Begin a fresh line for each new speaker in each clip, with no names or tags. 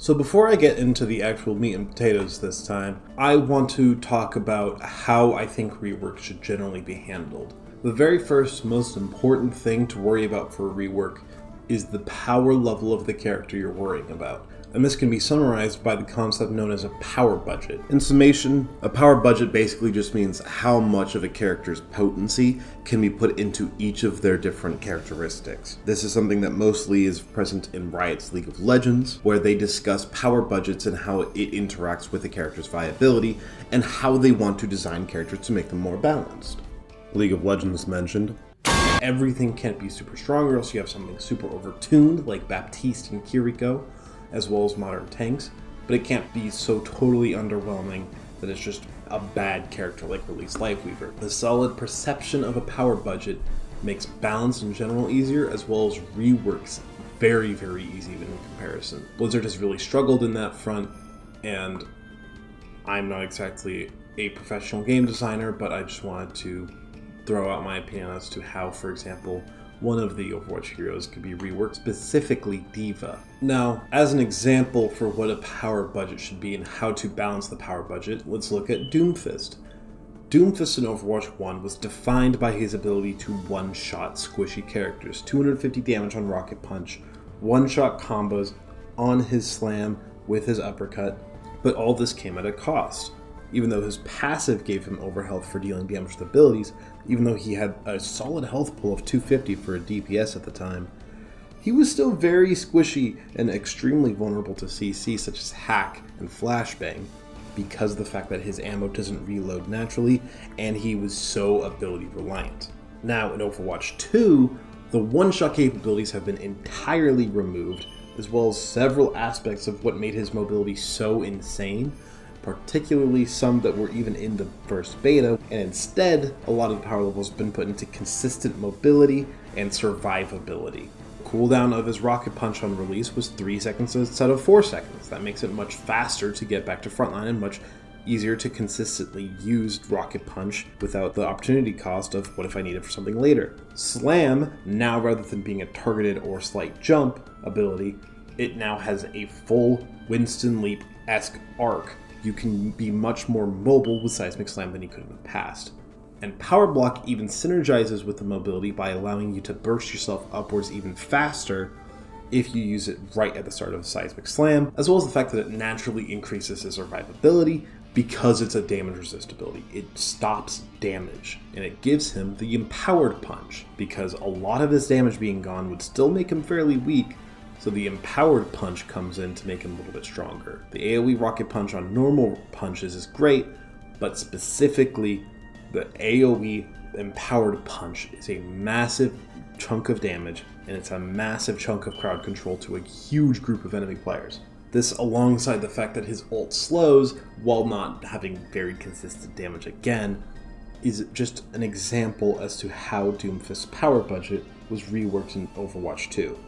So before I get into the actual meat and potatoes this time, I want to talk about how I think rework should generally be handled. The very first, most important thing to worry about for a rework is the power level of the character you're worrying about. And this can be summarized by the concept known as a power budget. In summation, a power budget basically just means how much of a character's potency can be put into each of their different characteristics. This is something that mostly is present in Riot's League of Legends, where they discuss power budgets and how it interacts with a character's viability, and how they want to design characters to make them more balanced. League of Legends mentioned. Everything can't be super strong, or else you have something super overtuned, like Baptiste and Kiriko, as well as modern tanks, but it can't be so totally underwhelming that it's just a bad character like Release Lifeweaver. The solid perception of a power budget makes balance in general easier, as well as reworks very, very easy in comparison. Blizzard has really struggled in that front, and I'm not exactly a professional game designer, but I just wanted to throw out my opinion as to how, for example, one of the Overwatch heroes could be reworked, specifically D.va. Now, as an example for what a power budget should be and how to balance the power budget, let's look at Doomfist. Doomfist in Overwatch 1 was defined by his ability to one-shot squishy characters, 250 damage on Rocket Punch, one-shot combos on his slam with his uppercut, but all this came at a cost. Even though his passive gave him overhealth for dealing damage with abilities, even though he had a solid health pool of 250 for a DPS at the time, he was still very squishy and extremely vulnerable to CC such as Hack and Flashbang because of the fact that his ammo doesn't reload naturally and he was so ability reliant. Now in Overwatch 2, the one-shot capabilities have been entirely removed, as well as several aspects of what made his mobility so insane, particularly some that were even in the first beta, and instead, a lot of the power levels have been put into consistent mobility and survivability. The cooldown of his Rocket Punch on release was 3 seconds instead of 4 seconds. That makes it much faster to get back to frontline and much easier to consistently use Rocket Punch without the opportunity cost of what if I need it for something later. Slam, now rather than being a targeted or slight jump ability, it now has a full Winston Leap-esque arc. You can be much more mobile with Seismic Slam than you could in the past. And Power Block even synergizes with the mobility by allowing you to burst yourself upwards even faster if you use it right at the start of a Seismic Slam, as well as the fact that it naturally increases his survivability because it's a damage resist ability. It stops damage, and it gives him the Empowered Punch, because a lot of his damage being gone would still make him fairly weak, so the Empowered Punch comes in to make him a little bit stronger. The AoE Rocket Punch on normal punches is great, but specifically the AoE Empowered Punch is a massive chunk of damage, and it's a massive chunk of crowd control to a huge group of enemy players. This, alongside the fact that his ult slows while not having very consistent damage again, is just an example as to how Doomfist's power budget was reworked in Overwatch 2.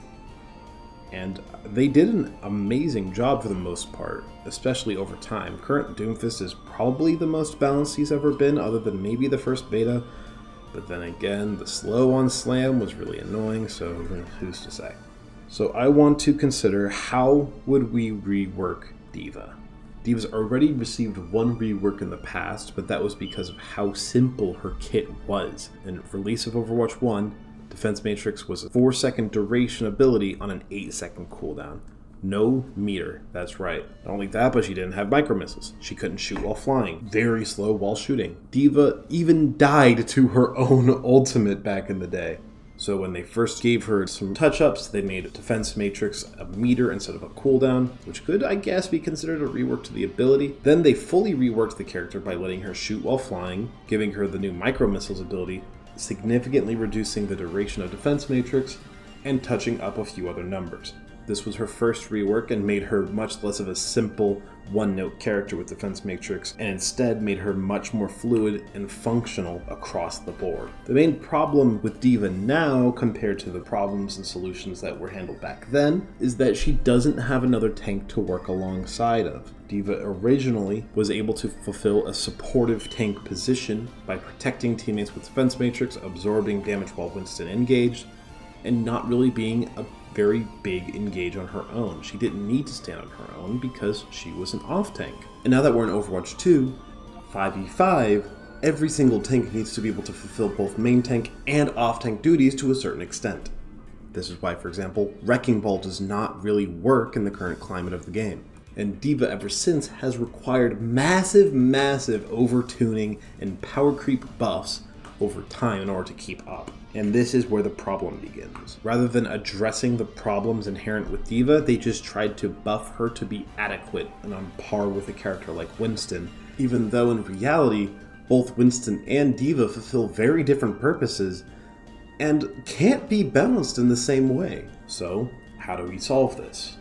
And they did an amazing job for the most part, especially over time. Current Doomfist is probably the most balanced he's ever been, other than maybe the first beta. But then again, the slow on Slam was really annoying, so who's to say? So I want to consider, how would we rework D.va? D.va's already received one rework in the past, but that was because of how simple her kit was. In release of Overwatch 1, Defense Matrix was a 4-second duration ability on an 8-second cooldown. No meter, that's right. Not only that, but she didn't have micro missiles. She couldn't shoot while flying. Very slow while shooting. D.va even died to her own ultimate back in the day. So when they first gave her some touch-ups, they made Defense Matrix a meter instead of a cooldown, which could, I guess, be considered a rework to the ability. Then they fully reworked the character by letting her shoot while flying, giving her the new micro missiles ability, significantly reducing the duration of Defense Matrix, and touching up a few other numbers. This was her first rework and made her much less of a simple one-note character with Defense Matrix, and instead made her much more fluid and functional across the board. The main problem with D.va now, compared to the problems and solutions that were handled back then, is that she doesn't have another tank to work alongside of. D.va originally was able to fulfill a supportive tank position by protecting teammates with Defense Matrix, absorbing damage while Winston engaged, and not really being a very big engage on her own. She didn't need to stand on her own because she was an off tank. And now that we're in Overwatch 2, 5v5, every single tank needs to be able to fulfill both main tank and off tank duties to a certain extent. This is why, for example, Wrecking Ball does not really work in the current climate of the game. And D.va ever since has required massive over-tuning and power creep buffs over time in order to keep up. And this is where the problem begins. Rather than addressing the problems inherent with D.va, they just tried to buff her to be adequate and on par with a character like Winston, even though in reality, both Winston and D.va fulfill very different purposes and can't be balanced in the same way. So, how do we solve this?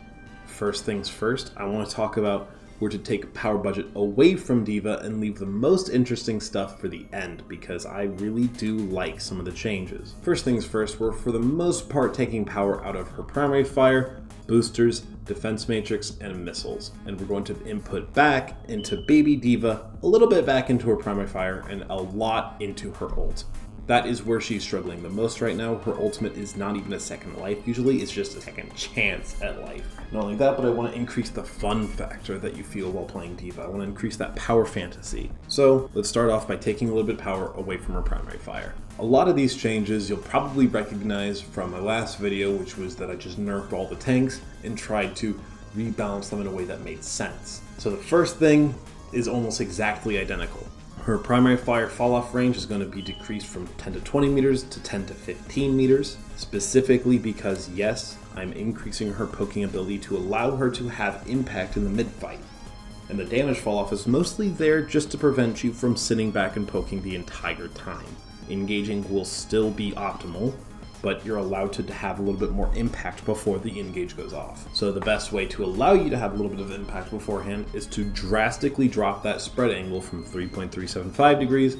First things first, I want to talk about where to take power budget away from D.va and leave the most interesting stuff for the end, because I really do like some of the changes. First things first, we're for the most part taking power out of her primary fire, boosters, defense matrix, and missiles. And we're going to input back into baby D.va, a little bit back into her primary fire, and a lot into her ult. That is where she's struggling the most right now. Her ultimate is not even a second life. Usually it's just a second chance at life. Not only that, but I want to increase the fun factor that you feel while playing D.va. I want to increase that power fantasy. So let's start off by taking a little bit of power away from her primary fire. A lot of these changes you'll probably recognize from my last video, which was that I just nerfed all the tanks and tried to rebalance them in a way that made sense. So the first thing is almost exactly identical. Her primary fire fall-off range is going to be decreased from 10 to 20 meters to 10 to 15 meters, specifically because, yes, I'm increasing her poking ability to allow her to have impact in the mid-fight. And the damage fall-off is mostly there just to prevent you from sitting back and poking the entire time. Engaging will still be optimal, but you're allowed to have a little bit more impact before the engage goes off. So the best way to allow you to have a little bit of impact beforehand is to drastically drop that spread angle from 3.375 degrees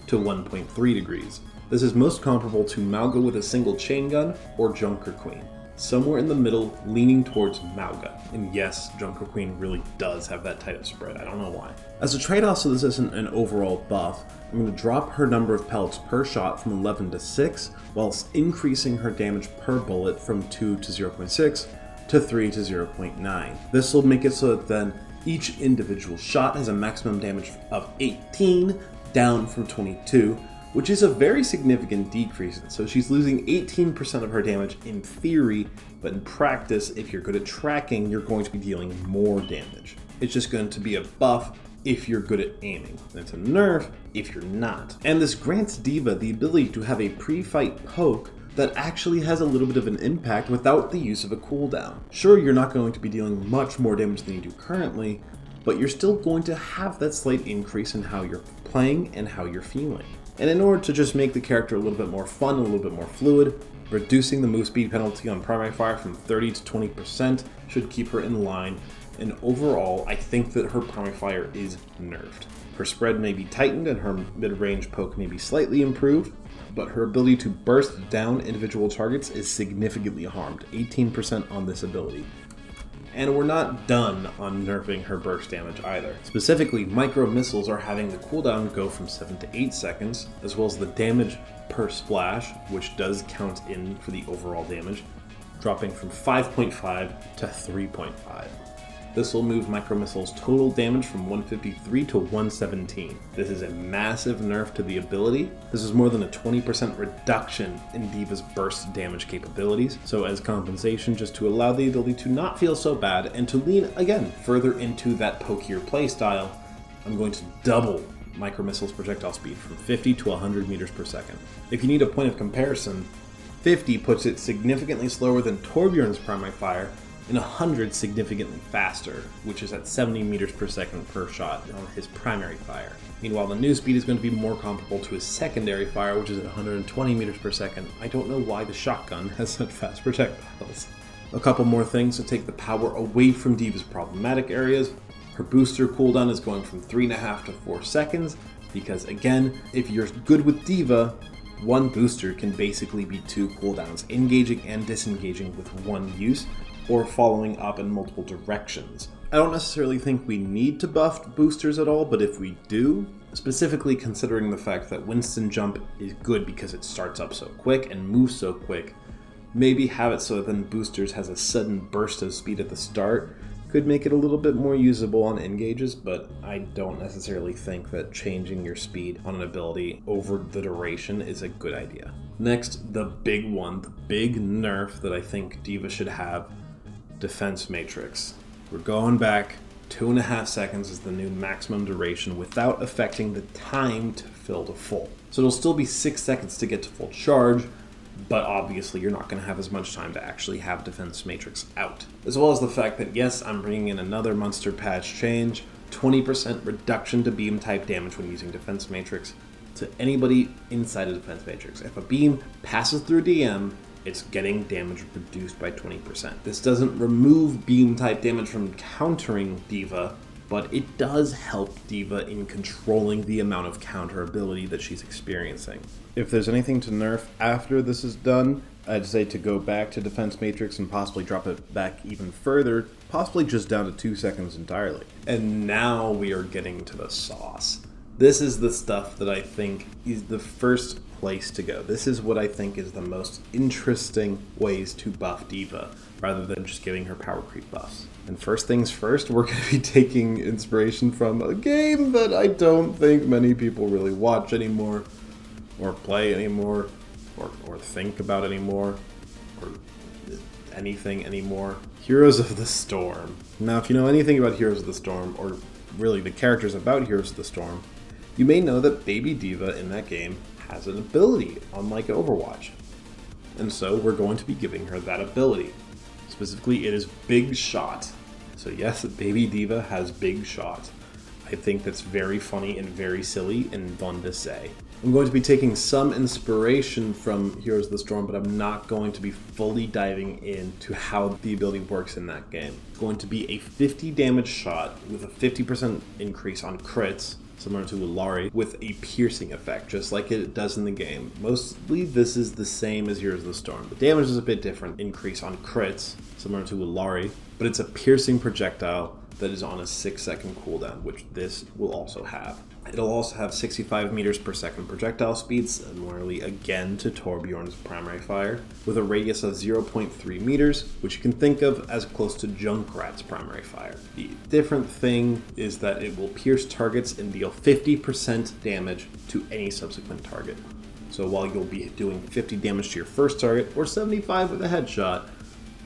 to 1.3 degrees. This is most comparable to Mauga with a single chain gun or Junker Queen. Somewhere in the middle, leaning towards Mauga. And yes, Junker Queen really does have that tight of spread, I don't know why. As a trade-off so this isn't an overall buff, I'm going to drop her number of pellets per shot from 11 to 6, whilst increasing her damage per bullet from 2 to 0.6 to 3 to 0.9. This will make it so that then each individual shot has a maximum damage of 18, down from 22, which is a very significant decrease. So she's losing 18% of her damage in theory, but in practice, if you're good at tracking, you're going to be dealing more damage. It's just going to be a buff if you're good at aiming. And it's a nerf if you're not. And this grants D.va the ability to have a pre-fight poke that actually has a little bit of an impact without the use of a cooldown. Sure, you're not going to be dealing much more damage than you do currently, but you're still going to have that slight increase in how you're playing and how you're feeling. And in order to just make the character a little bit more fun, a little bit more fluid, reducing the move speed penalty on primary fire from 30 to 20% should keep her in line. And overall, I think that her primary fire is nerfed. Her spread may be tightened and her mid-range poke may be slightly improved, but her ability to burst down individual targets is significantly harmed, 18% on this ability. And we're not done on nerfing her burst damage either. Specifically, micro missiles are having the cooldown go from 7 to 8 seconds, as well as the damage per splash, which does count in for the overall damage, dropping from 5.5 to 3.5. This will move Micro Missile's total damage from 153 to 117. This is a massive nerf to the ability. This is more than a 20% reduction in D.va's burst damage capabilities. So as compensation, just to allow the ability to not feel so bad and to lean, again, further into that pokier playstyle, I'm going to double Micro Missile's projectile speed from 50 to 100 meters per second. If you need a point of comparison, 50 puts it significantly slower than Torbjorn's primary fire, and 100 significantly faster, which is at 70 meters per second per shot on his primary fire. Meanwhile, the new speed is going to be more comparable to his secondary fire, which is at 120 meters per second. I don't know why the shotgun has such fast projectiles. A couple more things to take the power away from D.va's problematic areas. Her booster cooldown is going from 3.5 to 4 seconds, because again, if you're good with D.va, one booster can basically be 2 cooldowns, engaging and disengaging with one use, or following up in multiple directions. I don't necessarily think we need to buff boosters at all, but if we do, specifically considering the fact that Winston Jump is good because it starts up so quick and moves so quick, Maybe have it so that then boosters has a sudden burst of speed at the start. Could make it a little bit more usable on engages, but I don't necessarily think that changing your speed on an ability over the duration is a good idea. Next, the big one, the big nerf that I think D.va should have, Defense Matrix. We're going back. 2.5 seconds is the new maximum duration without affecting the time to fill to full. So it'll still be 6 seconds to get to full charge, but obviously you're not going to have as much time to actually have Defense Matrix out. As well as the fact that yes, I'm bringing in another monster patch change, 20% reduction to beam type damage when using Defense Matrix to anybody inside of Defense Matrix. If a beam passes through DM, it's getting damage reduced by 20%. This doesn't remove beam type damage from countering D.va, but it does help D.va in controlling the amount of counter ability that she's experiencing. If there's anything to nerf after this is done, I'd say to go back to Defense Matrix and possibly drop it back even further, possibly just down to 2 seconds entirely. And now we are getting to the sauce. This is the stuff that I think is the first place to go. This is what I think is the most interesting ways to buff D.va, rather than just giving her power creep buffs. And first things first, we're going to be taking inspiration from a game that I don't think many people really watch anymore, or play anymore, or think about anymore, or anything anymore. Heroes of the Storm. Now, if you know anything about Heroes of the Storm, or really the characters about Heroes of the Storm, you may know that Baby D.va in that game has an ability, unlike Overwatch. And so we're going to be giving her that ability. Specifically, it is Big Shot. So yes, Baby D.va has Big Shot. I think that's very funny and very silly and fun to say. I'm going to be taking some inspiration from Heroes of the Storm, but I'm not going to be fully diving into how the ability works in that game. It's going to be a 50 damage shot with a 50% increase on crits, similar to Ulari, with a piercing effect, just like it does in the game. Mostly this is the same as Heroes of the Storm. The damage is a bit different, increase on crits, similar to Ulari, but it's a piercing projectile that is on a 6-second cooldown, which this will also have. It'll also have 65 meters per second projectile speed, similarly again to Torbjorn's primary fire, with a radius of 0.3 meters, which you can think of as close to Junkrat's primary fire. The different thing is that it will pierce targets and deal 50% damage to any subsequent target. So while you'll be doing 50 damage to your first target, or 75 with a headshot,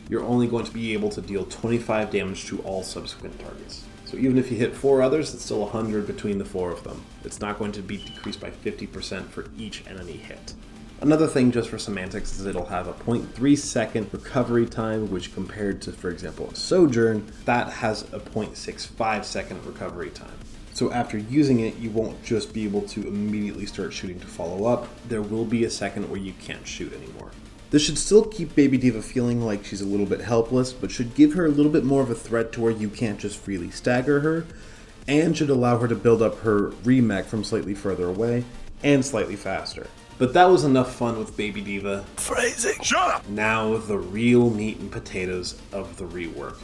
you're only going to be able to deal 25 damage to all subsequent targets. So even if you hit 4 others, it's still 100 between the 4 of them. It's not going to be decreased by 50% for each enemy hit. Another thing just for semantics is it'll have a 0.3 second recovery time, which compared to, for example, a Sojourn, that has a 0.65 second recovery time. So after using it, you won't just be able to immediately start shooting to follow up. There will be a second where you can't shoot anymore. This should still keep Baby D.va feeling like she's a little bit helpless, but should give her a little bit more of a threat to where you can't just freely stagger her, and should allow her to build up her remech from slightly further away, and slightly faster. But that was enough fun with Baby D.va. Phrasing! Shut up! Now the real meat and potatoes of the rework.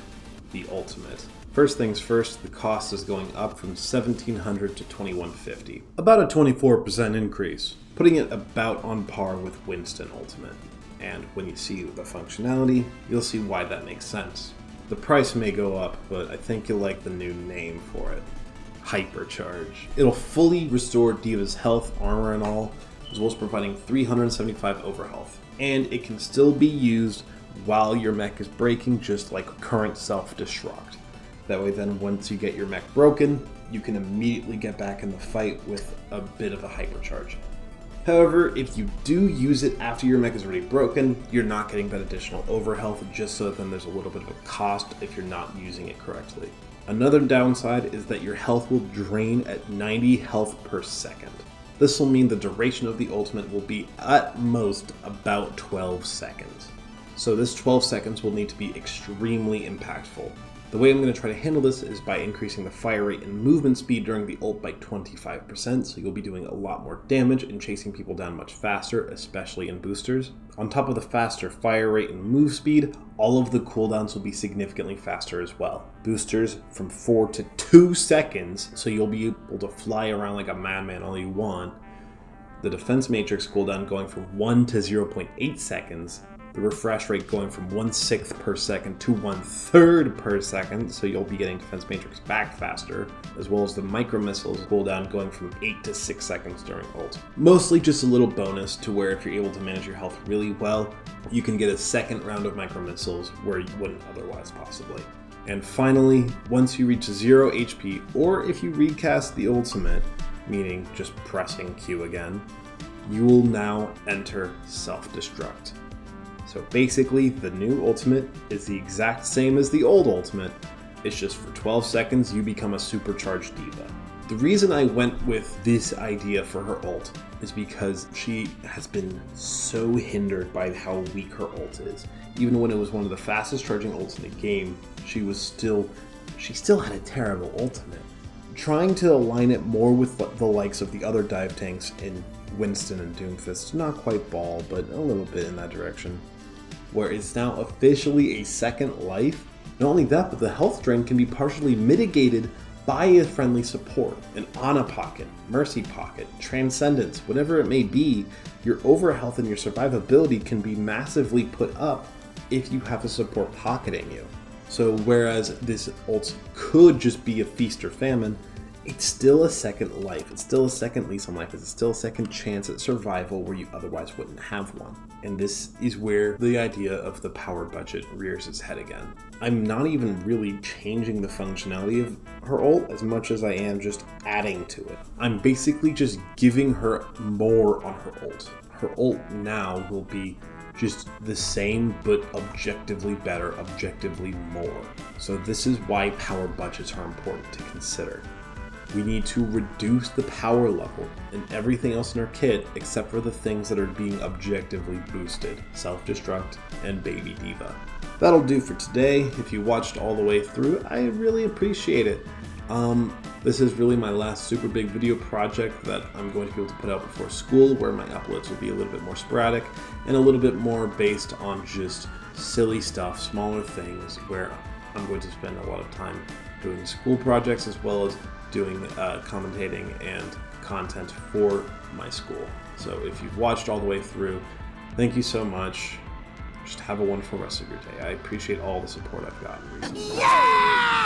The ultimate. First things first, the cost is going up from $1,700 to $2,150. About a 24% increase, putting it about on par with Winston Ultimate. And when you see the functionality, you'll see why that makes sense. The price may go up, but I think you'll like the new name for it. Hypercharge. It'll fully restore D.va's health, armor and all, as well as providing 375 overhealth. And it can still be used while your mech is breaking, just like current self-destruct. That way then once you get your mech broken, you can immediately get back in the fight with a bit of a hypercharge. However, if you do use it after your mech is already broken, you're not getting that additional overhealth, just so then there's a little bit of a cost if you're not using it correctly. Another downside is that your health will drain at 90 health per second. This will mean the duration of the ultimate will be at most about 12 seconds. So this 12 seconds will need to be extremely impactful. The way I'm going to try to handle this is by increasing the fire rate and movement speed during the ult by 25%, so you'll be doing a lot more damage and chasing people down much faster, especially in boosters. On top of the faster fire rate and move speed, all of the cooldowns will be significantly faster as well. Boosters from 4 to 2 seconds, so you'll be able to fly around like a madman all you want. The defense matrix cooldown going from 1 to 0.8 seconds, the refresh rate going from 1/6 per second to 1/3 per second, so you'll be getting Defense Matrix back faster, as well as the micro missiles cooldown going from 8 to 6 seconds during ult. Mostly just a little bonus to where if you're able to manage your health really well, you can get a second round of micro missiles where you wouldn't otherwise possibly. And finally, once you reach 0 HP, or if you recast the ultimate, meaning just pressing Q again, you will now enter self-destruct. So basically, the new ultimate is the exact same as the old ultimate, it's just for 12 seconds you become a supercharged D.va. The reason I went with this idea for her ult is because she has been so hindered by how weak her ult is. Even when it was one of the fastest charging ults in the game, she still had a terrible ultimate. Trying to align it more with the likes of the other dive tanks in Winston and Doomfist, not quite ball, but a little bit in that direction, where it's now officially a second life. Not only that, but the health drain can be partially mitigated by a friendly support, an Ana pocket, Mercy pocket, Transcendence, whatever it may be. Your overhealth and your survivability can be massively put up if you have a support pocketing you. So whereas this ult could just be a feast or famine, it's still a second life, it's still a second lease on life, it's still a second chance at survival where you otherwise wouldn't have one. And this is where the idea of the power budget rears its head again. I'm not even really changing the functionality of her ult as much as I am just adding to it. I'm basically just giving her more on her ult. Her ult now will be just the same, but objectively better, objectively more. So this is why power budgets are important to consider. We need to reduce the power level in everything else in our kit except for the things that are being objectively boosted, self-destruct and baby D.va. That'll do for today. If you watched all the way through, I really appreciate it. This is really my last super big video project that I'm going to be able to put out before school, where my uploads will be a little bit more sporadic and a little bit more based on just silly stuff, smaller things, where I'm going to spend a lot of time doing school projects as well as doing commentating and content for my school. So if you've watched all the way through, thank you so much. Just have a wonderful rest of your day. I appreciate all the support I've gotten recently. Yeah!